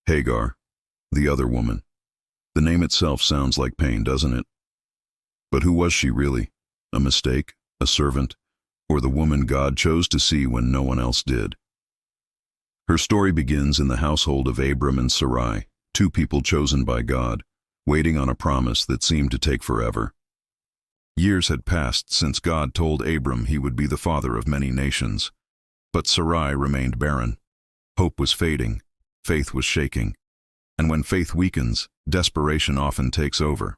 Hagar, the other woman. The name itself sounds like pain, doesn't it? But who was she really? A mistake? A servant? Or the woman God chose to see when no one else did? Her story begins in the household of Abram and Sarai, two people chosen by God, waiting on a promise that seemed to take forever. Years had passed since God told Abram he would be the father of many nations, but Sarai remained barren. Hope was fading, faith was shaking, and when faith weakens, desperation often takes over.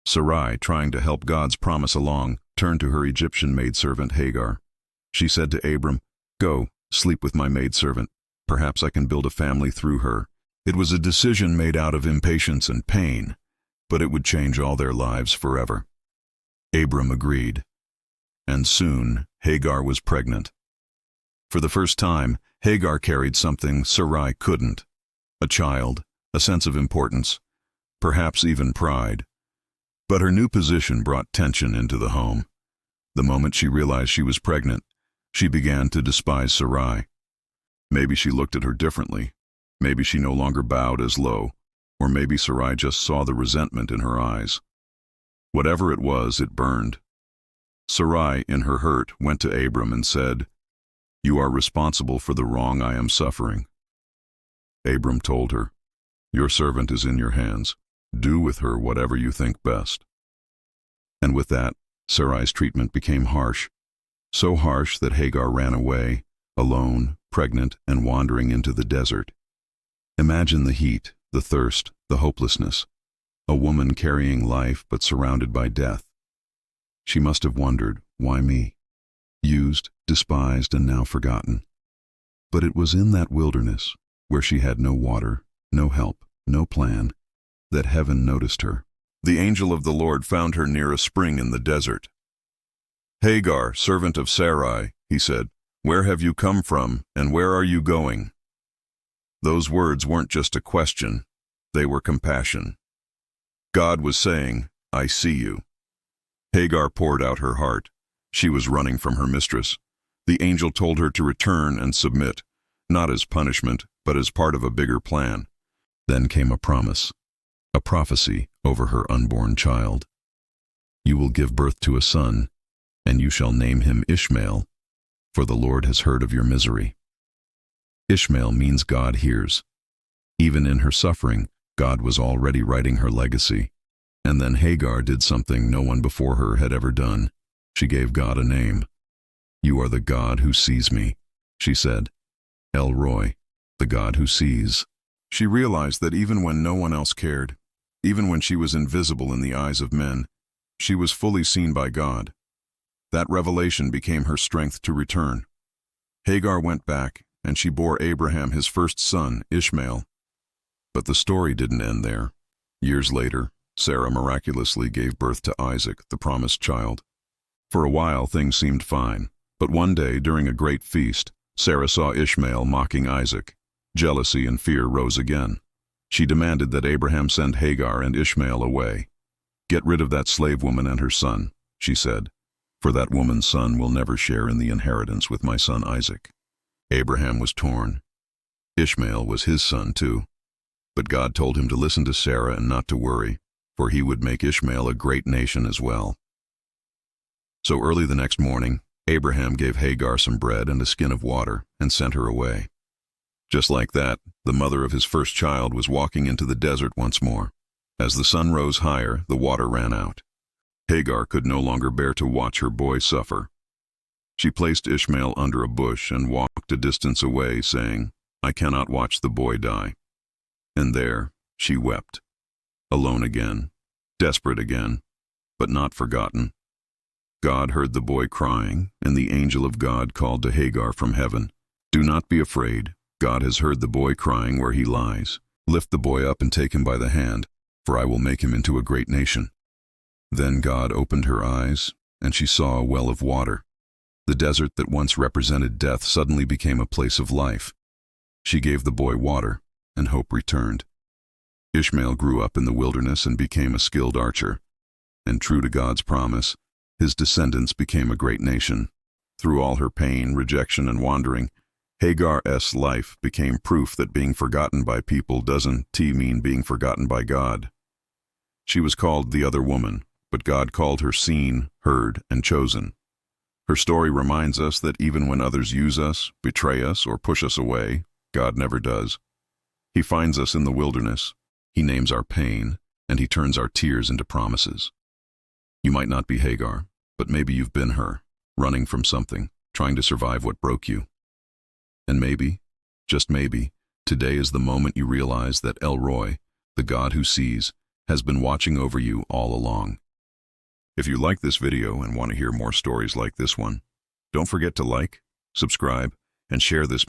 Sarai, trying to help God's promise along, turned to her Egyptian maidservant Hagar. She said to Abram, "Go, sleep with my maidservant. Perhaps I can build a family through her." It was a decision made out of impatience and pain, but it would change all their lives forever. Abram agreed, and soon Hagar was pregnant. For the first time, Hagar carried something Sarai couldn't: a child, a sense of importance, perhaps even pride. But her new position brought tension into the home. The moment she realized she was pregnant, she began to despise Sarai. Maybe she looked at her differently. Maybe she no longer bowed as low, or maybe Sarai just saw the resentment in her eyes. Whatever it was, it burned. Sarai, in her hurt, went to Abram and said, "You are responsible for the wrong I am suffering." Abram told her, "Your servant is in your hands. Do with her whatever you think best." And with that, Sarai's treatment became harsh, so harsh that Hagar ran away, alone, pregnant, and wandering into the desert. Imagine the heat, the thirst, the hopelessness. A woman carrying life but surrounded by death. She must have wondered, why me? Used, despised, and now forgotten. But it was in that wilderness, where she had no water, no help, no plan, that heaven noticed her. The angel of the Lord found her near a spring in the desert. "Hagar, servant of Sarai," he said, "where have you come from, and where are you going?" Those words weren't just a question, they were compassion. God was saying, "I see you." Hagar poured out her heart. She was running from her mistress. The angel told her to return and submit, not as punishment, but as part of a bigger plan. Then came a promise, a prophecy over her unborn child. "You will give birth to a son, and you shall name him Ishmael, for the Lord has heard of your misery." Ishmael means God hears. Even in her suffering, God was already writing her legacy. And then Hagar did something no one before her had ever done. She gave God a name. "You are the God who sees me," she said. El Roi, the God who sees. She realized that even when no one else cared, even when she was invisible in the eyes of men, she was fully seen by God. That revelation became her strength to return. Hagar went back, and she bore Abraham his first son, Ishmael. But the story didn't end there. Years later, Sarah miraculously gave birth to Isaac, the promised child. For a while things seemed fine, but one day during a great feast, Sarah saw Ishmael mocking Isaac. Jealousy and fear rose again. She demanded that Abraham send Hagar and Ishmael away. "Get rid of that slave woman and her son," she said, "for that woman's son will never share in the inheritance with my son Isaac." Abraham was torn. Ishmael was his son too. But God told him to listen to Sarah and not to worry, for he would make Ishmael a great nation as well. So early the next morning, Abraham gave Hagar some bread and a skin of water and sent her away. Just like that, the mother of his first child was walking into the desert once more. As the sun rose higher, the water ran out. Hagar could no longer bear to watch her boy suffer. She placed Ishmael under a bush and walked a distance away, saying, "I cannot watch the boy die." And there she wept, alone again, desperate again, but not forgotten. God heard the boy crying, and the angel of God called to Hagar from heaven, "Do not be afraid. God has heard the boy crying where he lies. Lift the boy up and take him by the hand, for I will make him into a great nation." Then God opened her eyes, and she saw a well of water. The desert that once represented death suddenly became a place of life. She gave the boy water, and hope returned. Ishmael grew up in the wilderness and became a skilled archer. And true to God's promise, his descendants became a great nation. Through all her pain, rejection, and wandering, Hagar's life became proof that being forgotten by people doesn't mean being forgotten by God. She was called the other woman, but God called her seen, heard, and chosen. Her story reminds us that even when others use us, betray us, or push us away, God never does. He finds us in the wilderness, He names our pain, and He turns our tears into promises. You might not be Hagar, but maybe you've been her, running from something, trying to survive what broke you. And maybe, just maybe, today is the moment you realize that El Roi, the God who sees, has been watching over you all along. If you like this video and want to hear more stories like this one, don't forget to like, subscribe, and share this